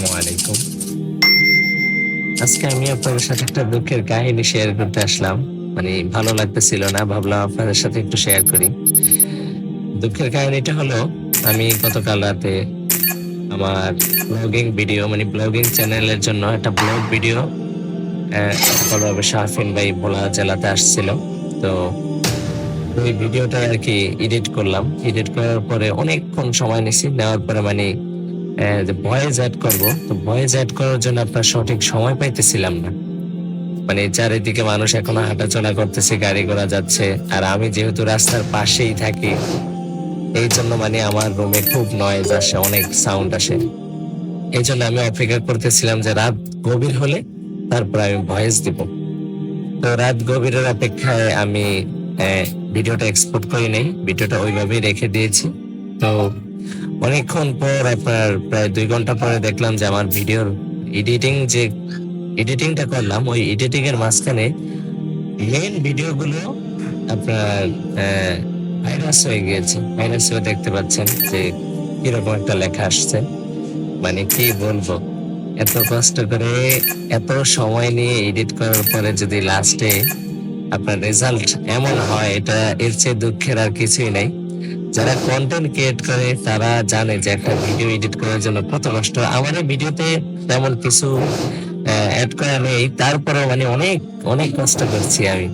ওয়ালাইকুম। আজকে আমি আপনাদের সাথে একটা দুঃখের কাহিনী শেয়ার করতে আসলাম। মানে ভালো লাগতেছিল না, ভাবলাম আপনাদের সাথে একটু শেয়ার করি। দুঃখের কাহিনীটা হলো, আমি গতকাল রাতে আমার ব্লগিং ভিডিও মানে ব্লগিং চ্যানেলের জন্য একটা ব্লগ ভিডিও সফলভাবে শাহফিন ভাই ভোলা জেলাতে আসছিল। তো ওই ভিডিওটা আর কি এডিট করলাম। এডিট করার পরে অনেকক্ষণ সময় নিছি, নেওয়ার পরে মানে যে ভয়েস অ্যাড করব, তো ভয়েস অ্যাড করার জন্য আপনার সঠিক সময় পাইতেছিলাম না। মানে চারিদিকে মানুষ এখনো হাঁটাচলা করতেছে, গাড়ি ঘোড়া যাচ্ছে, আর আমি যেহেতু রাস্তার পাশেই থাকি, এই জন্য মানে আমার রুমে খুব নয়েজ আসে, অনেক সাউন্ড আসে। এই জন্য আমি অপেক্ষা করতেছিলাম যে রাত গভীর হলে তারপর আমি ভয়েস দিব। তো রাত গভীরের অপেক্ষায় আমি ভিডিওটা এক্সপোর্ট করি নাই, ভিডিওটা ওইভাবেই রেখে দিয়েছি। তো অনেকক্ষণ পর আপনার প্রায় 2 ঘন্টা পরে দেখলাম যে আমার ভিডিওর যে এডিটিংটা করলাম, ওই এডিটিং এর মাঝখানে মেন ভিডিওগুলো আপনার ভাইরাস হয়ে গিয়েছে। ভাইরাস হয়ে দেখতে পাচ্ছেন যে কিরকম একটা লেখা আসছে। মানে কি বলবো, এত কষ্ট করে এত সময় নিয়ে এডিট করার পরে যদি লাস্টে আপনার রেজাল্ট এমন হয়, এটা এর চেয়ে দুঃখের আর কিছুই নাই। যারা কন্টেন্ট ক্রিয়েট করে তারা জানে যে একটা ভিডিও এডিট করার জন্য কত কষ্ট। আমার ভিডিওতে তেমন কিছু অ্যাড করা নেই, তারপরেও মানে অনেক অনেক কষ্ট করছি আমি।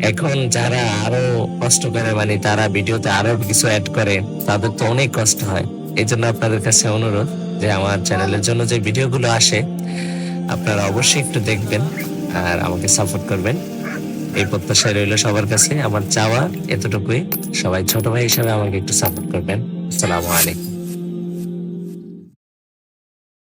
এখন যারা আরো কষ্ট করে, মানে তারা ভিডিওতে আরো কিছু অ্যাড করে, তাদের তো অনেক কষ্ট হয়। এই জন্য আপনাদের কাছে অনুরোধ যে আমার চ্যানেলের জন্য যে ভিডিওগুলো আসে আপনারা অবশ্যই একটু দেখবেন আর আমাকে সাপোর্ট করবেন। এই প্রত্যাশায় রইল সবার কাছে। আমার চাওয়া এতটুকুই, সবাই ছোট ভাই হিসাবে আমাকে একটু সাপোর্ট করবেন। আসসালামু আলাইকুম।